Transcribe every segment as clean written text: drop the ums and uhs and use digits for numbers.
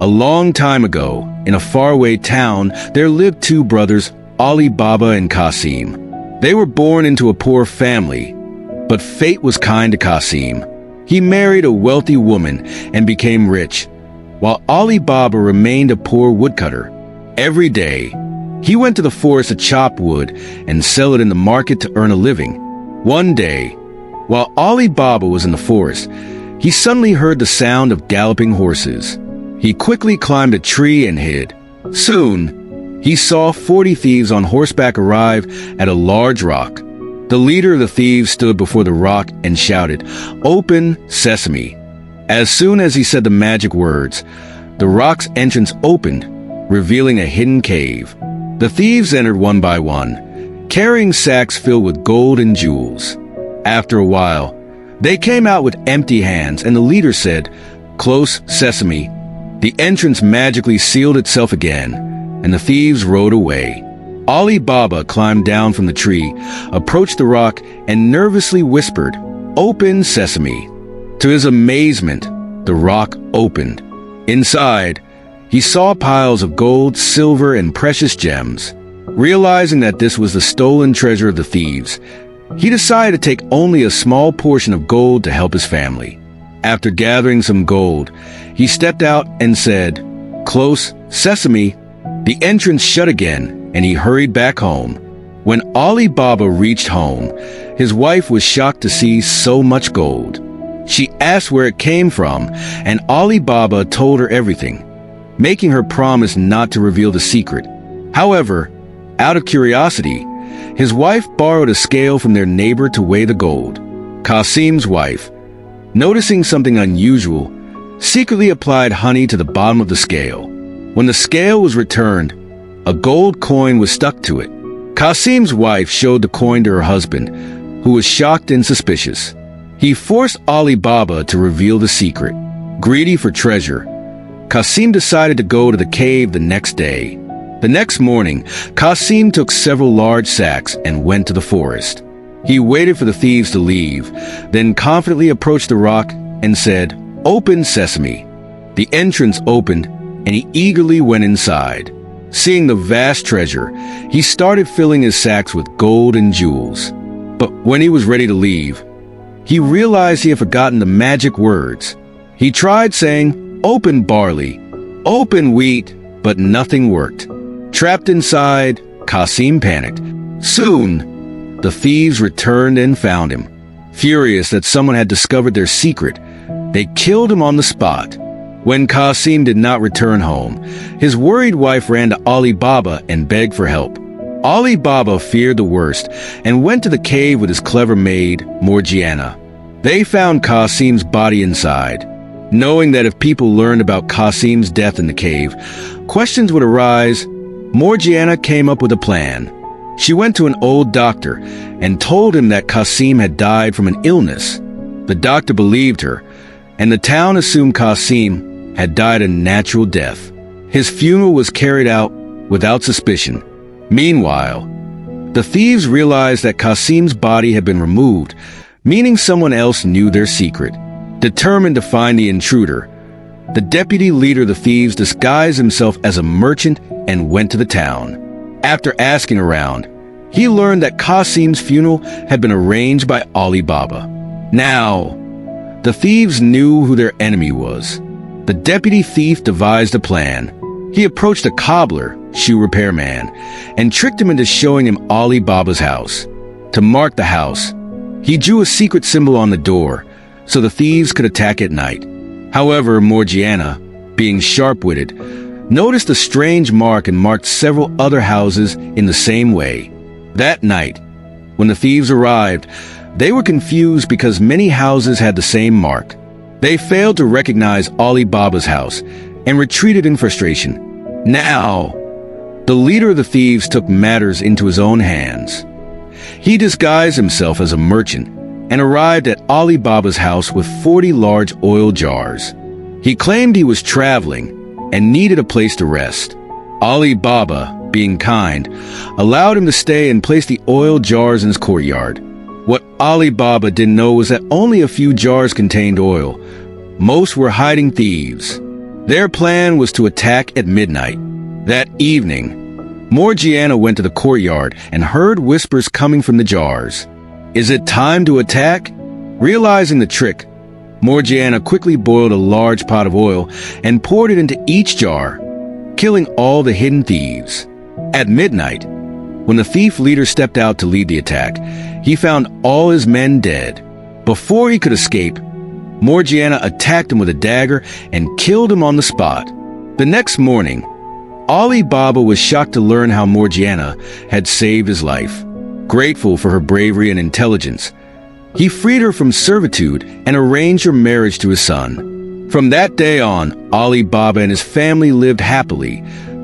A long time ago, in a faraway town, there lived two brothers, Ali Baba and Kasim. They were born into a poor family, but fate was kind to Kasim. He married a wealthy woman and became rich, while Ali Baba remained a poor woodcutter. Every day, he went to the forest to chop wood and sell it in the market to earn a living. One day, while Ali Baba was in the forest, he suddenly heard the sound of galloping horses. He quickly climbed a tree and hid. Soon, he saw 40 thieves on horseback arrive at a large rock. The leader of the thieves stood before the rock and shouted, "Open, sesame." As soon as he said the magic words, the rock's entrance opened, revealing a hidden cave. The thieves entered one by one, carrying sacks filled with gold and jewels. After a while, they came out with empty hands, and the leader said, "Close, sesame." The entrance magically sealed itself again, and the thieves rode away. Ali Baba climbed down from the tree, approached the rock, and nervously whispered, "Open, sesame." To his amazement, the rock opened. Inside, he saw piles of gold, silver, and precious gems. Realizing that this was the stolen treasure of the thieves, he decided to take only a small portion of gold to help his family. After gathering some gold, he stepped out and said, "Close, sesame." The entrance shut again, and he hurried back home. When Ali Baba reached home, his wife was shocked to see so much gold. She asked where it came from, and Ali Baba told her everything, making her promise not to reveal the secret. However, out of curiosity, his wife borrowed a scale from their neighbor to weigh the gold. Kasim's wife, noticing something unusual, secretly applied honey to the bottom of the scale. When the scale was returned, a gold coin was stuck to it. Kasim's wife showed the coin to her husband, who was shocked and suspicious. He forced Ali Baba to reveal the secret. Greedy for treasure, Kasim decided to go to the cave the next day. The next morning, Kasim took several large sacks and went to the forest. He waited for the thieves to leave, then confidently approached the rock and said, "Open, sesame." The entrance opened, and he eagerly went inside. Seeing the vast treasure, he started filling his sacks with gold and jewels. But when he was ready to leave, he realized he had forgotten the magic words. He tried saying, "Open barley, open wheat," but nothing worked. Trapped inside, Kasim panicked. Soon, the thieves returned and found him. Furious that someone had discovered their secret, they killed him on the spot. When Kasim did not return home, his worried wife ran to Ali Baba and begged for help. Ali Baba feared the worst and went to the cave with his clever maid, Morgiana. They found Kasim's body inside. Knowing that if people learned about Kasim's death in the cave, questions would arise, Morgiana came up with a plan. She went to an old doctor and told him that Kasim had died from an illness. The doctor believed her, and the town assumed Kasim had died a natural death. His funeral was carried out without suspicion. Meanwhile, the thieves realized that Kasim's body had been removed, meaning someone else knew their secret. Determined to find the intruder, the deputy leader of the thieves disguised himself as a merchant and went to the town. After asking around, he learned that Kasim's funeral had been arranged by Ali Baba. Now, the thieves knew who their enemy was. The deputy thief devised a plan. He approached a cobbler, shoe repairman, and tricked him into showing him Ali Baba's house. To mark the house, he drew a secret symbol on the door, so the thieves could attack at night. However, Morgiana, being sharp-witted, noticed a strange mark and marked several other houses in the same way. That night, when the thieves arrived, they were confused because many houses had the same mark. They failed to recognize Ali Baba's house and retreated in frustration. Now, the leader of the thieves took matters into his own hands. He disguised himself as a merchant and arrived at Ali Baba's house with 40 large oil jars. He claimed he was traveling and needed a place to rest. Ali Baba, being kind, allowed him to stay and placed the oil jars in his courtyard. What Ali Baba didn't know was that only a few jars contained oil. Most were hiding thieves. Their plan was to attack at midnight. That evening, Morgiana went to the courtyard and heard whispers coming from the jars. Is it time to attack? Realizing the trick, Morgiana quickly boiled a large pot of oil and poured it into each jar, killing all the hidden thieves. At midnight, when the thief leader stepped out to lead the attack, he found all his men dead. Before he could escape, Morgiana attacked him with a dagger and killed him on the spot. The next morning, Ali Baba was shocked to learn how Morgiana had saved his life. Grateful for her bravery and intelligence, he freed her from servitude and arranged her marriage to his son. From that day on, Ali Baba and his family lived happily,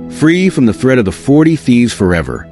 free from the threat of the 40 Thieves forever.